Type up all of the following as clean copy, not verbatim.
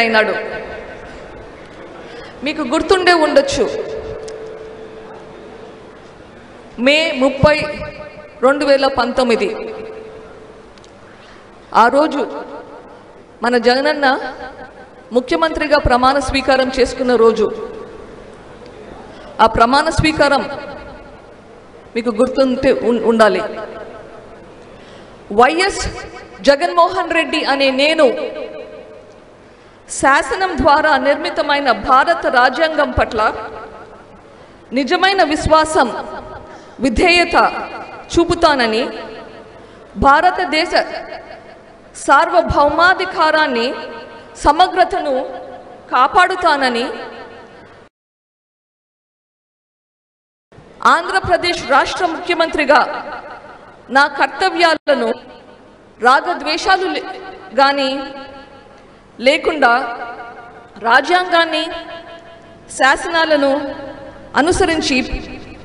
అయినాడు. మీకు గుర్తుండే ఉండొచ్చు, మే 30, 2019 ఆ రోజు మన జగనన్న ముఖ్యమంత్రిగా ప్రమాణ స్వీకారం చేసుకున్న రోజు. ఆ ప్రమాణ స్వీకారం మీకు గుర్తుంటే ఉండాలి. వైఎస్ జగన్మోహన్ రెడ్డి అనే నేను శాసనం ద్వారా నిర్మితమైన భారత రాజ్యాంగం పట్ల నిజమైన విశ్వాసం, విధేయత చూపుతానని, భారతదేశ సార్వభౌమాధికారాన్ని, సమగ్రతను కాపాడుతానని, ఆంధ్రప్రదేశ్ రాష్ట్ర ముఖ్యమంత్రిగా నా కర్తవ్యాలను రాగద్వేషాలు కానీ లేకుండా రాజ్యాంగాన్ని, శాసనాలను అనుసరించి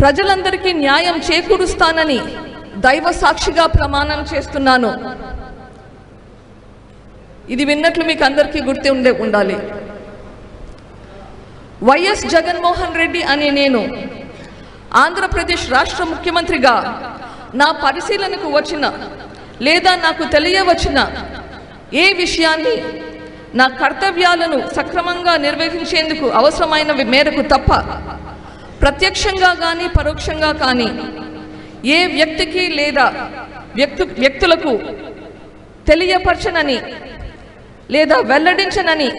ప్రజలందరికీ న్యాయం చేకూరుస్తానని దైవ సాక్షిగా ప్రమాణం చేస్తున్నాను. ఇది విన్నట్లు మీకు అందరికీ గుర్తు ఉండాలి. వైఎస్ జగన్మోహన్ రెడ్డి అనే నేను ఆంధ్రప్రదేశ్ రాష్ట్ర ముఖ్యమంత్రిగా నా పరిశీలనకు వచ్చిన లేదా నాకు తెలియవచ్చిన ఏ విషయాన్ని నా కర్తవ్యాలను సక్రమంగా నిర్వహించేందుకు అవసరమైన మేరకు తప్ప ప్రత్యక్షంగా కానీ పరోక్షంగా కానీ ఏ వ్యక్తికి లేదా వ్యక్తులకు తెలియపరచనని లేదా వెల్లడించనని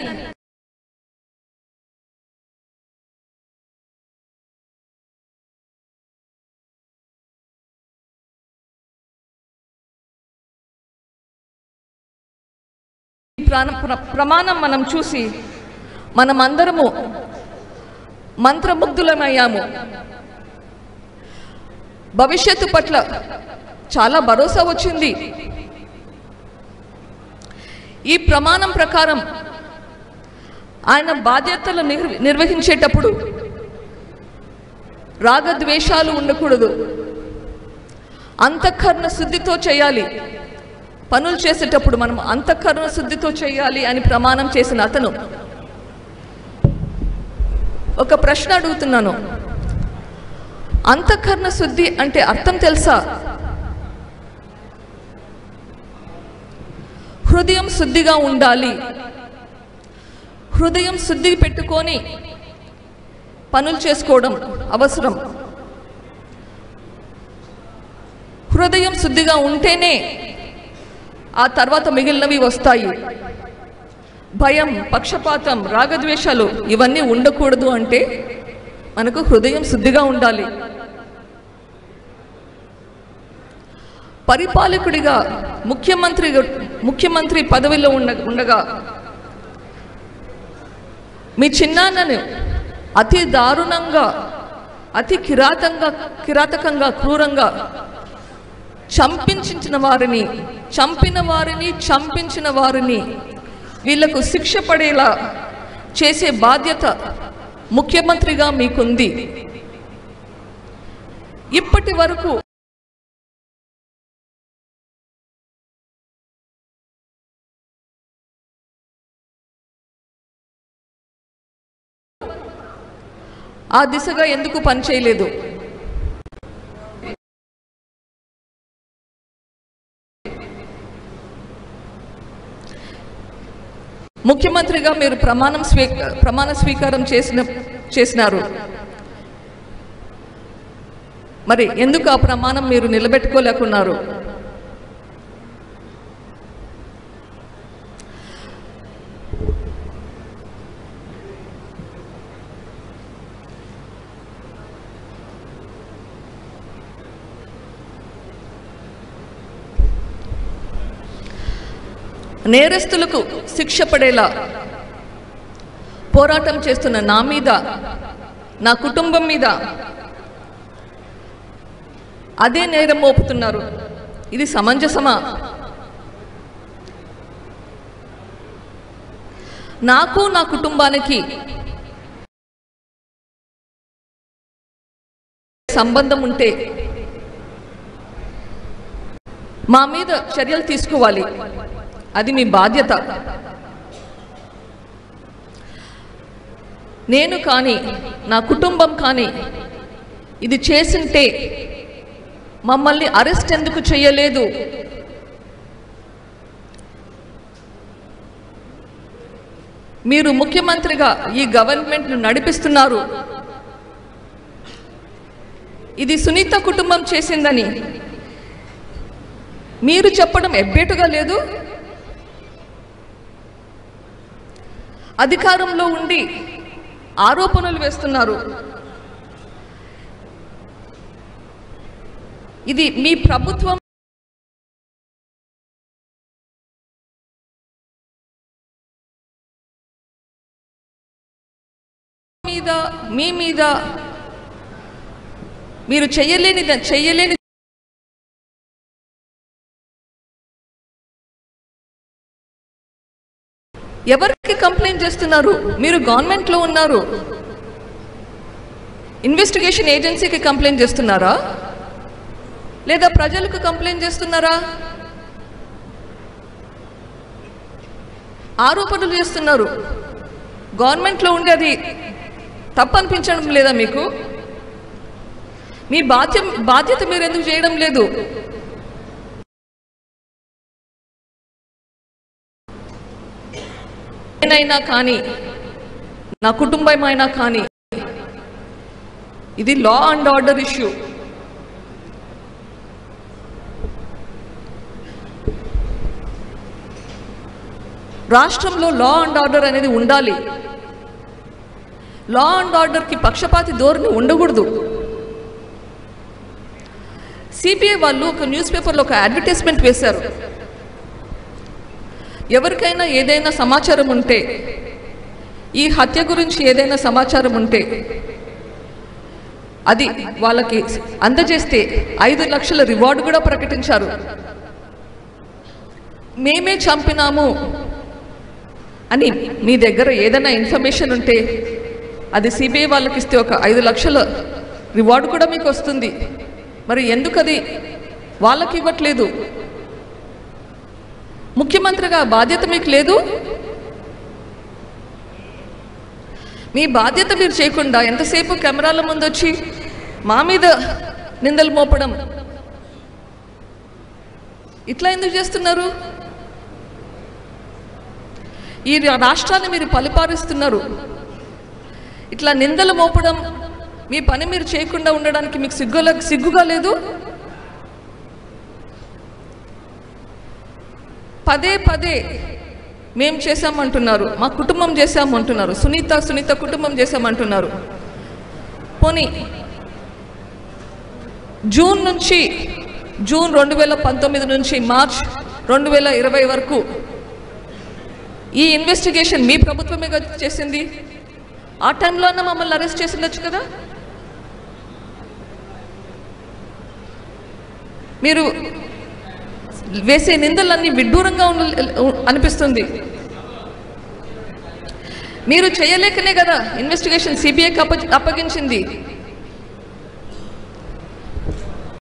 ప్రమాణం మనం చూసి మనమందరము మంత్రముగ్ధులమయ్యాము. భవిష్యత్తు పట్ల చాలా భరోసా వచ్చింది. ఈ ప్రమాణం ప్రకారం ఆయన బాధ్యతలు నిర్వహించేటప్పుడు రాగద్వేషాలు ఉండకూడదు, అంతఃకరణ శుద్ధితో చేయాలి. పనులు చేసేటప్పుడు మనం అంతఃకరణ శుద్ధితో చేయాలి అని ప్రమాణం చేసిన అతను ఒక ప్రశ్న అడుగుతున్నాను. అంతఃకరణ శుద్ధి అంటే అర్థం తెలుసా? హృదయం శుద్ధిగా ఉండాలి. హృదయం శుద్ధి పెట్టుకొని పనులు చేసుకోవడం అవసరం. హృదయం శుద్ధిగా ఉంటేనే ఆ తర్వాత మిగిలినవి వస్తాయి. భయం, పక్షపాతం, రాగద్వేషాలు ఇవన్నీ ఉండకూడదు అంటే మనకు హృదయం శుద్ధిగా ఉండాలి. పరిపాలకుడిగా ముఖ్యమంత్రి పదవిలో ఉండగా మీ చిన్నాన్నను అతి దారుణంగా, అతి కిరాతకంగా, క్రూరంగా చంపిన వారిని వీళ్లకు శిక్ష పడేలా చేసే బాధ్యత ముఖ్యమంత్రిగా మీకుంది. ఇప్పటి వరకు ఆ దిశగా ఎందుకు పనిచేయలేదు? ముఖ్యమంత్రిగా మీరు ప్రమాణ స్వీకారం చేసినారు. మరి ఎందుకు ఆ ప్రమాణం మీరు నిలబెట్టుకోలేకున్నారు? నేరస్తులకు శిక్ష పడేలా పోరాటం చేస్తున్న నా మీద, నా కుటుంబం మీద అదే నేరం మోపుతున్నారు. ఇది సమంజసమా? నాకు నా కుటుంబానికి సంబంధం ఉంటే మా మీద చర్యలు తీసుకోవాలి. అది మీ బాధ్యత. నేను కానీ నా కుటుంబం కానీ ఇది చేసింటే మమ్మల్ని అరెస్ట్ ఎందుకు చేయలేదు? మీరు ముఖ్యమంత్రిగా ఈ గవర్నమెంట్ను నడిపిస్తున్నారు. ఇది సునీత కుటుంబం చేసిందని మీరు చెప్పడం ఎబ్బేటుగా లేదు? అధికారంలో ఉండి ఆరోపణలు వేస్తున్నారు. ఇది మీ ప్రభుత్వం మీద, మీ మీద మీరు చేయలేని ఎవరికి కంప్లైంట్ చేస్తున్నారు? మీరు గవర్నమెంట్లో ఉన్నారు. ఇన్వెస్టిగేషన్ ఏజెన్సీకి కంప్లైంట్ చేస్తున్నారా లేదా ప్రజలకు కంప్లైంట్ చేస్తున్నారా? ఆరోపణలు చేస్తున్నారు. గవర్నమెంట్లో ఉండి అది తప్పు అనిపించడం లేదా మీకు? మీ బాధ్యత మీరు ఎందుకు చేయడం లేదు? నేనైనా కానీ నా కుటుంబమైనా కానీ ఇది లా అండ్ ఆర్డర్ ఇష్యూ. రాష్ట్రంలో లా అండ్ ఆర్డర్ అనేది ఉండాలి. లా అండ్ ఆర్డర్కి పక్షపాతి ధోరణి ఉండకూడదు. సిబిఐ వాళ్ళు ఒక న్యూస్ పేపర్లో ఒక అడ్వర్టైజ్మెంట్ వేశారు. ఎవరికైనా ఏదైనా సమాచారం ఉంటే, ఈ హత్య గురించి ఏదైనా సమాచారం ఉంటే అది వాళ్ళకి అందజేస్తే 5 లక్షల రివార్డు కూడా ప్రకటించారు. మేమే చంపినాము అని మీ దగ్గర ఏదైనా ఇన్ఫర్మేషన్ ఉంటే అది సిబిఐ వాళ్ళకి ఇస్తే ఒక 5 లక్షల రివార్డు కూడా మీకు వస్తుంది. మరి ఎందుకు అది వాళ్ళకి ఇవ్వట్లేదు? ముఖ్యమంత్రిగా బాధ్యత మీకు లేదు? మీ బాధ్యత మీరు చేయకుండా ఎంతసేపు కెమెరాల ముందు వచ్చి మా మీద నిందలు మోపడం ఇట్లా ఎందుకు చేస్తున్నారు? ఈ రాష్ట్రాన్ని మీరు పరిపాలిస్తున్నారు. ఇట్లా నిందలు మోపడం, మీ పని మీరు చేయకుండా ఉండడానికి మీకు సిగ్గుగా లేదు? పదే మేం చేశామంటున్నారు, మా కుటుంబం చేశామంటున్నారు, సునీత కుటుంబం చేశామంటున్నారు. పోనీ జూన్ 2019 నుంచి మార్చ్ 2020 వరకు ఈ ఇన్వెస్టిగేషన్ మీ ప్రభుత్వమే చేసింది. ఆ టైంలోనే మమ్మల్ని అరెస్ట్ చేసిండొచ్చు కదా? మీరు వేసే నిందలన్నీ విడ్డూరంగా అనిపిస్తుంది. మీరు చేయలేకనే కదా ఇన్వెస్టిగేషన్ సిబిఐకి అప్పగించింది.